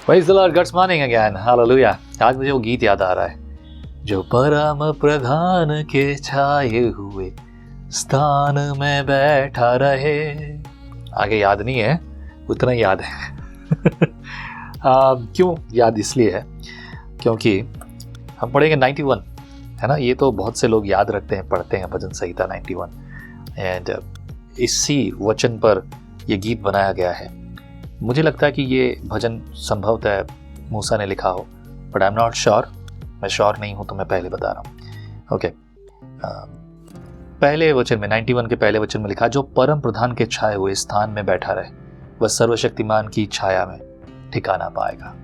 Praise the Lord, God's morning again. Hallelujah. आज मुझे वो गीत याद आ रहा है, जो परम प्रधान के छाए हुए स्थान में बैठा रहे। आगे याद नहीं है, उतना ही याद है। क्यों याद इसलिए है क्योंकि हम पढ़ेंगे 91, है ना। ये तो बहुत से लोग याद रखते हैं, पढ़ते हैं भजन संहिता 91, एंड इसी वचन पर यह गीत बनाया गया है। मुझे लगता है कि ये भजन संभवतः मूसा ने लिखा हो, but I am not sure. मैं श्योर नहीं हूं, तो मैं पहले बता रहा हूं। ओके, पहले वचन में 91 के पहले वचन में लिखा, जो परम प्रधान के छाए हुए स्थान में बैठा रहे वह सर्वशक्तिमान की छाया में ठिकाना पाएगा।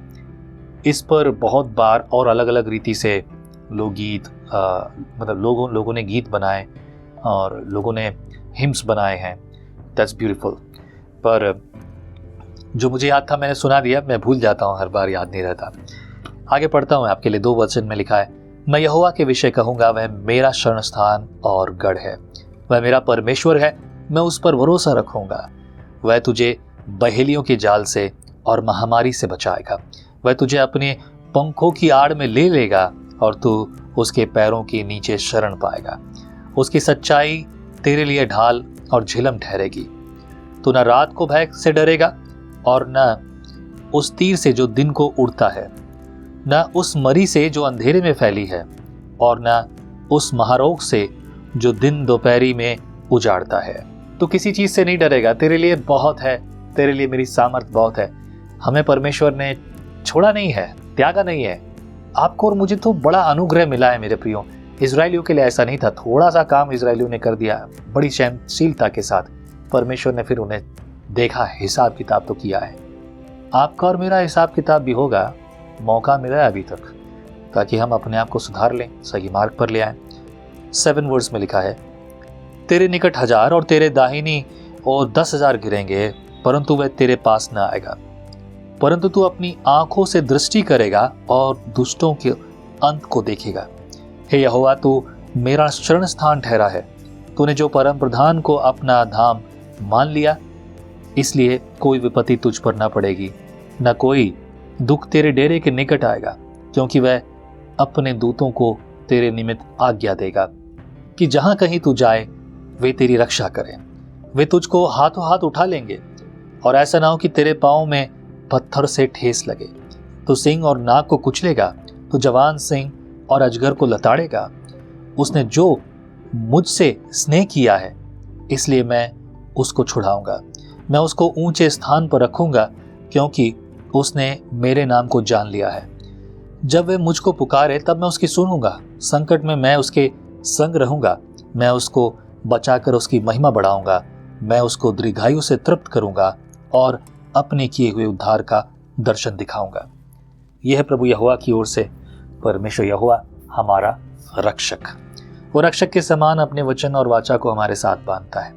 इस पर बहुत बार और अलग अलग रीति से लोकगीत मतलब लोगों ने गीत बनाए और लोगों ने हिम्स बनाए हैं। That's beautiful. पर जो मुझे याद था मैंने सुना दिया, मैं भूल जाता हूँ, हर बार याद नहीं रहता। आगे पढ़ता हूँ आपके लिए। 2 वचन में लिखा है, मैं यहोवा के विषय कहूँगा, वह मेरा शरण स्थान और गढ़ है, वह मेरा परमेश्वर है, मैं उस पर भरोसा रखूँगा। वह तुझे बहेलियों के जाल से और महामारी से बचाएगा, वह तुझे अपने पंखों की आड़ में ले लेगा और तू उसके पैरों के नीचे शरण पाएगा। उसकी सच्चाई तेरे लिए ढाल और झिलम ठहरेगी। तू न रात को भय से डरेगा और न उस तीर से जो दिन को उड़ता है, न उस मरी से जो अंधेरे में फैली है, और न उस महारोग से जो दिन दोपहरी में उजाड़ता है। तो किसी चीज से नहीं डरेगा। तेरे लिए बहुत है, तेरे लिए मेरी सामर्थ बहुत है। हमें परमेश्वर ने छोड़ा नहीं है, त्यागा नहीं है। आपको और मुझे तो बड़ा अनुग्रह मिला है मेरे प्रियो। इजरायलियों के लिए ऐसा नहीं था। थोड़ा सा काम इजरायलियों ने कर दिया बड़ी सहनशीलता के साथ, परमेश्वर ने फिर उन्हें देखा, हिसाब किताब तो किया है। आपका और मेरा हिसाब किताब भी होगा। मौका मिला है अभी तक, ताकि हम अपने आप को सुधार लें, सही मार्ग पर ले आए। 7 वर्ड्स में लिखा है, तेरे निकट 1000 और तेरे दाहिनी और 10,000 गिरेंगे, परंतु वह तेरे पास न आएगा। परंतु तू अपनी आंखों से दृष्टि करेगा और दुष्टों के अंत को देखेगा। हे यहोवा, तू मेरा शरण स्थान ठहरा है। तूने जो परम प्रधान को अपना धाम मान लिया, इसलिए कोई विपत्ति तुझ पर न पड़ेगी, न कोई दुख तेरे डेरे के निकट आएगा, क्योंकि वह अपने दूतों को तेरे निमित्त आज्ञा देगा कि जहां कहीं तू जाए वे तेरी रक्षा करें। वे तुझको हाथों हाथ उठा लेंगे और ऐसा ना हो कि तेरे पांव में पत्थर से ठेस लगे। तू सिंह और नाग को कुचलेगा, तू जवान सिंह और अजगर को लताड़ेगा। उसने जो मुझसे स्नेह किया है, इसलिए मैं उसको छुड़ाऊंगा। मैं उसको ऊंचे स्थान पर रखूंगा, क्योंकि उसने मेरे नाम को जान लिया है। जब वह मुझको पुकारे तब मैं उसकी सुनूंगा। संकट में मैं उसके संग रहूंगा। मैं उसको बचाकर उसकी महिमा बढ़ाऊंगा। मैं उसको दीर्घायु से तृप्त करूंगा और अपने किए हुए उद्धार का दर्शन दिखाऊंगा। यह है प्रभु यहोवा की ओर से। परमेश्वर यहोवा हमारा रक्षक, वो रक्षक के समान अपने वचन और वाचा को हमारे साथ बांधता है।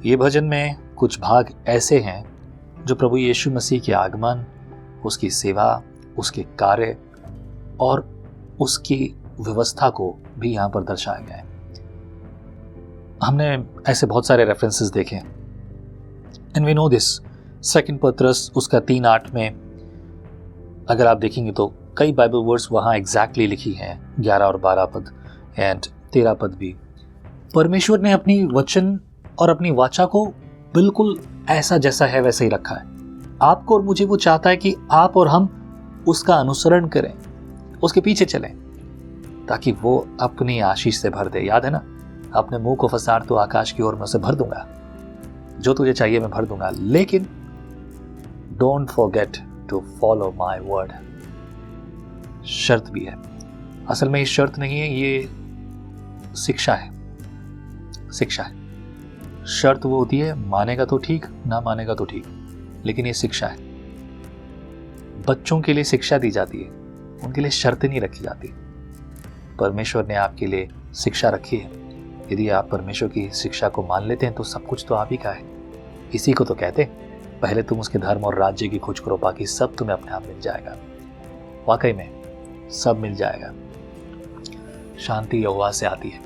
ये भजन में कुछ भाग ऐसे हैं जो प्रभु यीशु मसीह के आगमन, उसकी सेवा, उसके कार्य और उसकी व्यवस्था को भी यहाँ पर दर्शाया गया है। हमने ऐसे बहुत सारे रेफरेंसेस देखे एंड वी नो दिस। 2 पतरस उसका 3:8 में अगर आप देखेंगे तो कई बाइबल वर्ड्स वहाँ एग्जैक्टली लिखी हैं, 11 और 12 पद एंड 13 पद भी। परमेश्वर ने अपनी वचन और अपनी वाचा को बिल्कुल ऐसा जैसा है वैसा ही रखा है। आपको और मुझे वो चाहता है कि आप और हम उसका अनुसरण करें, उसके पीछे चलें, ताकि वो अपनी आशीष से भर दे। याद है ना, अपने मुंह को फसार तो आकाश की ओर मैं उसे भर दूंगा, जो तुझे चाहिए मैं भर दूंगा। लेकिन don't forget to follow my word. शर्त भी है। असल में ये शर्त नहीं है, ये शिक्षा है। शिक्षा है। शर्त वो होती है मानेगा तो ठीक, ना मानेगा तो ठीक, लेकिन ये शिक्षा है। बच्चों के लिए शिक्षा दी जाती है, उनके लिए शर्तें नहीं रखी जाती। परमेश्वर ने आपके लिए शिक्षा रखी है। यदि आप परमेश्वर की शिक्षा को मान लेते हैं तो सब कुछ तो आप ही का है। इसी को तो कहते हैं, पहले तुम उसके धर्म और राज्य की खोज करो, बाकी सब तुम्हें अपने आप मिल जाएगा। वाकई में सब मिल जाएगा। शांति यहोवा से आती है,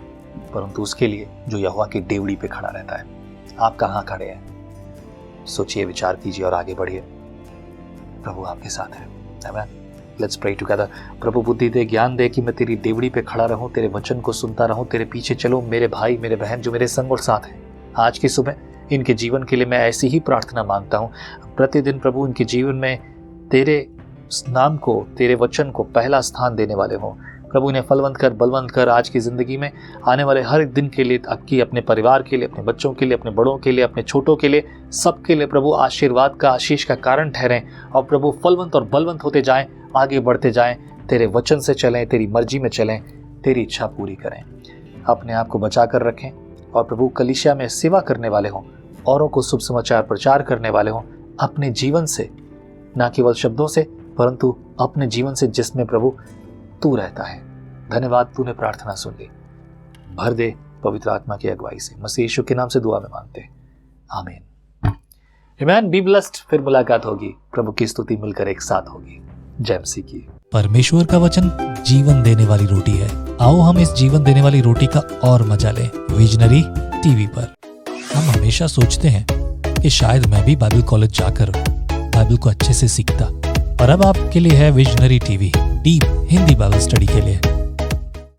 परंतु उसके लिए जो यहोवा की डेवड़ी पे खड़ा रहता है। आप कहाँ खड़े हैं? सोचिए, विचार कीजिए और आगे बढ़िए। प्रभु आपके साथ है। आमीन। Let's pray together. प्रभु बुद्धि दे, ज्ञान दे कि मैं तेरी देवड़ी पे खड़ा रहूं, तेरे वचन को सुनता रहूं, तेरे पीछे चलूं। मेरे भाई मेरे बहन जो मेरे संग और साथ हैं, आज की सुबह इनके जीवन के लिए मैं ऐसी ही प्रार्थना मांगता हूं। प्रतिदिन प्रभु इनके जीवन में तेरे नाम को, तेरे वचन को पहला स्थान देने वाले हों। प्रभु इन्हें फलवंत कर, बलवंत कर। आज की ज़िंदगी में आने वाले हर एक दिन के लिए, आपकी अपने परिवार के लिए, अपने बच्चों के लिए, अपने बड़ों के लिए, अपने छोटों के लिए, सबके लिए प्रभु आशीर्वाद का, आशीष का कारण ठहरें। और प्रभु फलवंत और बलवंत होते जाएं, आगे बढ़ते जाएं, तेरे वचन से चलें, तेरी मर्जी में चलें, तेरी इच्छा पूरी करें। अपने आप को बचा कर रखें और प्रभु कलीसिया में सेवा करने वाले हों, औरों को शुभ समाचार प्रचार करने वाले हों, अपने जीवन से, ना केवल शब्दों से परंतु अपने जीवन से, जिसमें प्रभु तू रहता है। धन्यवाद, तूने प्रार्थना सुन ली। भर दे पवित्र आत्मा की अगुवाई से। मसीह यीशु के नाम से दुआ में मांगते हैं, आमीन। आमीन। Be blessed. फिर मुलाकात होगी, प्रभु की स्तुति मिलकर एक साथ होगी। जय मसीह की। परमेश्वर का वचन जीवन देने वाली रोटी है। आओ हम इस जीवन देने वाली रोटी का और मजा लें विजनरी टीवी पर। हम हमेशा सोचते हैं कि शायद मैं भी बाइबल कॉलेज जाकर बाइबल को अच्छे से सीखता, और अब आपके लिए है visionary TV, deep Hindi Bible study के लिए।